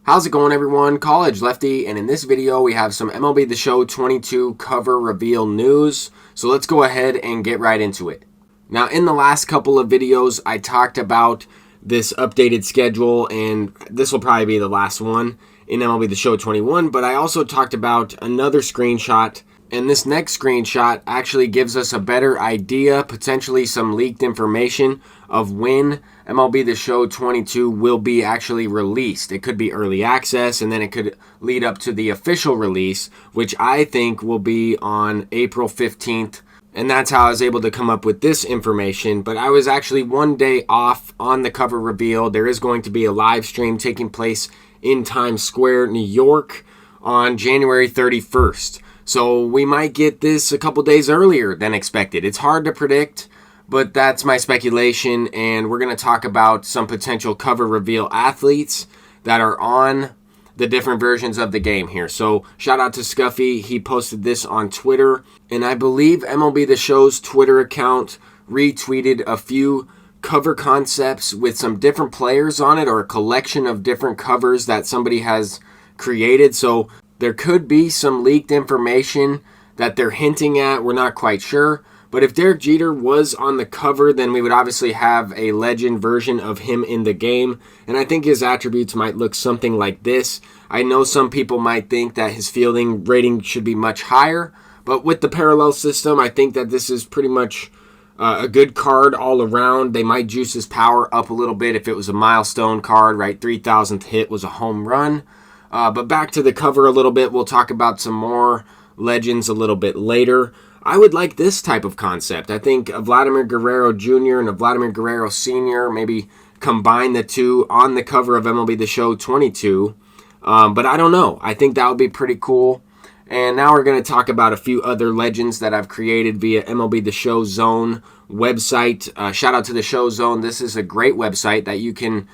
How's it going, everyone? College Lefty, and in this video we have some MLB The Show 22 cover reveal news. So let's go ahead and get right into it. Now, in the last couple of videos I talked about this updated schedule, and this will probably be the last one in MLB The Show 21, but I also talked about another screenshot, and this next screenshot actually gives us a better idea, potentially some leaked information of when MLB The Show 22 will be actually released. It could be early access, and then it could lead up to the official release, which I think will be on April 15th. And that's how I was able to come up with this information. But I was actually one day off on the cover reveal. There is going to be a live stream taking place in Times Square, New York on January 31st. So we might get this a couple days earlier than expected. It's hard to predict, but that's my speculation, and we're going to talk about some potential cover reveal athletes that are on the different versions of the game here. So shout out to Scuffy. He posted this on Twitter, and I believe MLB The Show's Twitter account retweeted a few cover concepts with some different players on it, or a collection of different covers that somebody has created. So there could be some leaked information that they're hinting at. We're not quite sure. But if Derek Jeter was on the cover, then we would obviously have a legend version of him in the game. And I think his attributes might look something like this. I know some people might think that his fielding rating should be much higher. But with the parallel system, I think that this is pretty much a good card all around. They might juice his power up a little bit if it was a milestone card, right? 3,000th hit was a home run. But back to the cover a little bit. We'll talk about some more legends a little bit later. I would like this type of concept. I think a Vladimir Guerrero Jr. and a Vladimir Guerrero Sr. maybe combine the two on the cover of MLB The Show 22. But I don't know. I think that would be pretty cool. And now we're going to talk about a few other legends that I've created via MLB The Show Zone website. Shout out to the Show Zone. This is a great website that you can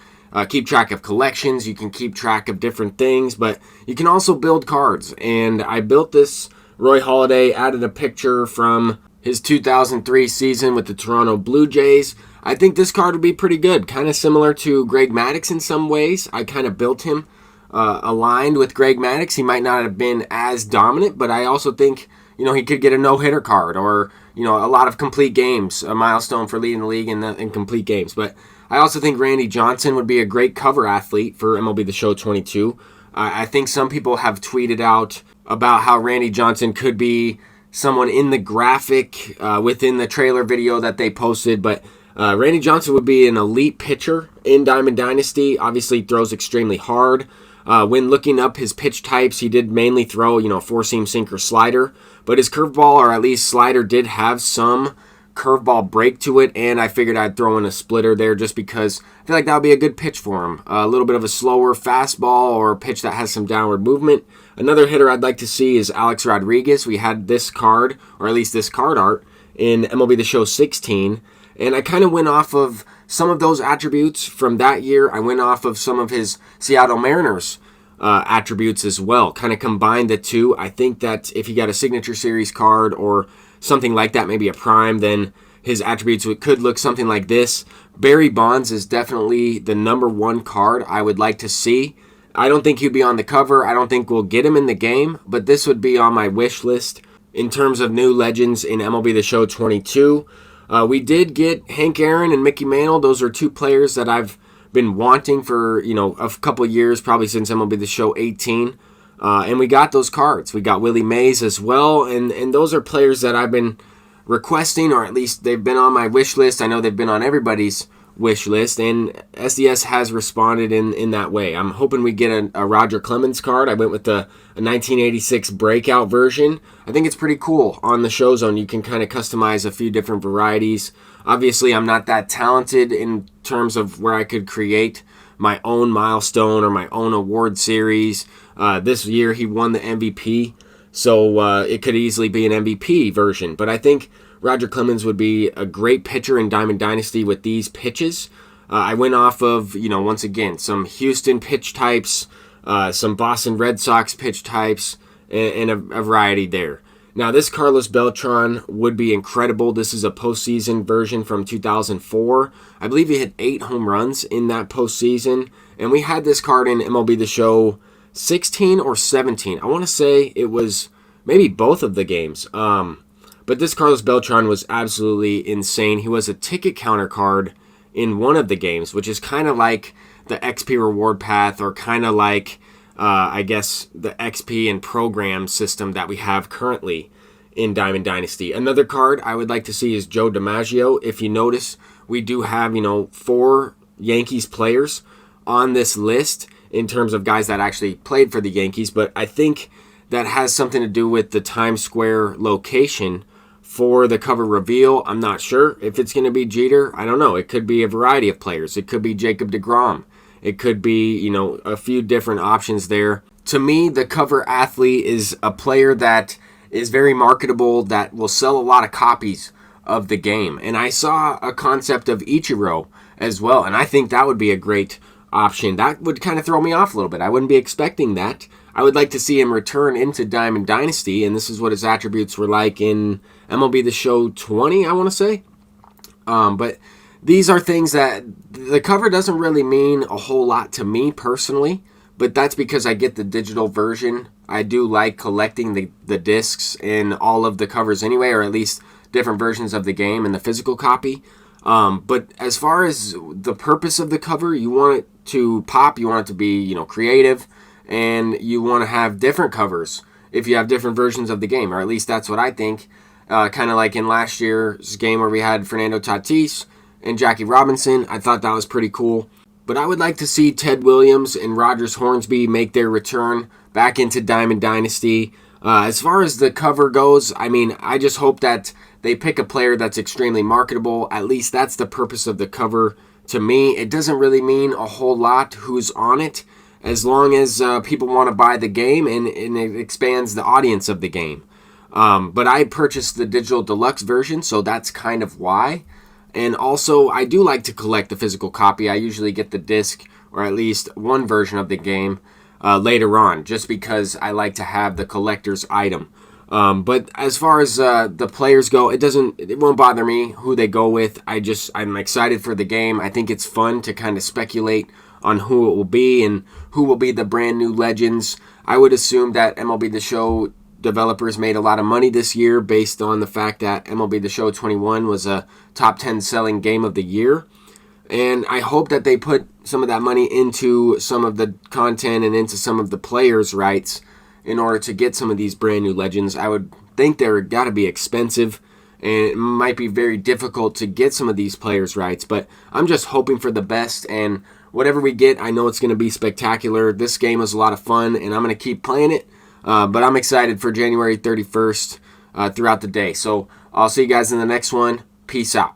keep track of collections. You can keep track of different things, but you can also build cards. And I built this Roy Halladay, added a picture from his 2003 season with the Toronto Blue Jays. I think this card would be pretty good, kind of similar to Greg Maddux in some ways. I kind of built him aligned with Greg Maddux. He might not have been as dominant, but I also think, he could get a no-hitter card, or, a lot of complete games, a milestone for leading the league in complete games. But I also think Randy Johnson would be a great cover athlete for MLB The Show 22. I think some people have tweeted out about how Randy Johnson could be someone in the graphic within the trailer video that they posted, but Randy Johnson would be an elite pitcher in Diamond Dynasty. Obviously throws extremely hard. When looking up his pitch types, he did mainly throw, four-seam sinker slider, but his curveball, or at least slider, did have some curveball break to it, and I figured I'd throw in a splitter there just because I feel like that would be a good pitch for him. A little bit of a slower fastball, or a pitch that has some downward movement. Another hitter I'd like to see is Alex Rodriguez. We had this card, or at least this card art, in MLB The Show 16, and I kind of went off of some of those attributes from that year. I went off of some of his Seattle Mariners attributes as well, kind of combined the two. I think that if you got a Signature Series card or something like that, maybe a prime, then his attributes could look something like this. Barry Bonds is definitely the number one card I would like to see. I don't think he'd be on the cover. I don't think we'll get him in the game, but this would be on my wish list in terms of new legends in MLB The Show 22. We did get Hank Aaron and Mickey Mantle. Those are two players that I've been wanting for, a couple years, probably since MLB The Show 18. And we got those cards. We got Willie Mays as well, and those are players that I've been requesting, or at least they've been on my wish list. I know they've been on everybody's wish list, and SDS has responded in that way. I'm hoping we get a Roger Clemens card. I went with a 1986 breakout version. I think it's pretty cool. On the Show Zone, you can kind of customize a few different varieties. Obviously, I'm not that talented in terms of where I could create my own milestone or my own award series. This year, he won the MVP, so it could easily be an MVP version. But I think Roger Clemens would be a great pitcher in Diamond Dynasty with these pitches. I went off of, once again, some Houston pitch types, some Boston Red Sox pitch types, and a variety there. Now, this Carlos Beltron would be incredible. This is a postseason version from 2004. I believe he hit 8 home runs in that postseason, And we had this card in MLB The Show 16 or 17. I want to say it was maybe both of the games. But this Carlos Beltron was absolutely insane. He was a ticket counter card in one of the games, which is kind of like the XP reward path, or kind of like, I guess, the XP and program system that we have currently in Diamond Dynasty. Another card I would like to see is Joe Dimaggio. If you notice, we do have, 4 Yankees players on this list in terms of guys that actually played for the Yankees, but I think that has something to do with the Times Square location for the cover reveal. I'm not sure if it's going to be Jeter. I don't know. It could be a variety of players. It could be Jacob deGrom. It could be, a few different options there. To me, the cover athlete is a player that is very marketable, that will sell a lot of copies of the game. And I saw a concept of Ichiro as well, and I think that would be a great option. That would kind of throw me off a little bit. I wouldn't be expecting that. I would like to see him return into Diamond Dynasty, and this is what his attributes were like in MLB The Show 20, I want to say. But these are things that the cover doesn't really mean a whole lot to me personally, but that's because I get the digital version. I do like collecting the discs in all of the covers anyway, or at least different versions of the game in the physical copy. But as far as the purpose of the cover, you want it to pop, you want it to be, creative, and you want to have different covers if you have different versions of the game, or at least that's what I think. Kind of like in last year's game where we had Fernando Tatis and Jackie Robinson. I thought that was pretty cool. But I would like to see Ted Williams and Rogers Hornsby make their return back into Diamond Dynasty. As far as the cover goes, I just hope that they pick a player that's extremely marketable. At least that's the purpose of the cover to me. It doesn't really mean a whole lot who's on it, as long as people want to buy the game and it expands the audience of the game. But I purchased the digital deluxe version, so that's kind of why. And also, I do like to collect the physical copy. I usually get the disc, or at least one version of the game, later on, just because I like to have the collector's item. But as far as the players go, it won't bother me who they go with. I'm excited for the game. I think it's fun to kind of speculate on who it will be and who will be the brand new legends. I would assume that MLB The Show developers made a lot of money this year based on the fact that MLB The Show 21 was a top 10 selling game of the year. And I hope that they put some of that money into some of the content and into some of the players' rights in order to get some of these brand new legends. I would think they're got to be expensive, and it might be very difficult to get some of these players' rights. But I'm just hoping for the best, and whatever we get, I know it's going to be spectacular. This game is a lot of fun, and I'm going to keep playing it. But I'm excited for January 31st throughout the day. So I'll see you guys in the next one. Peace out.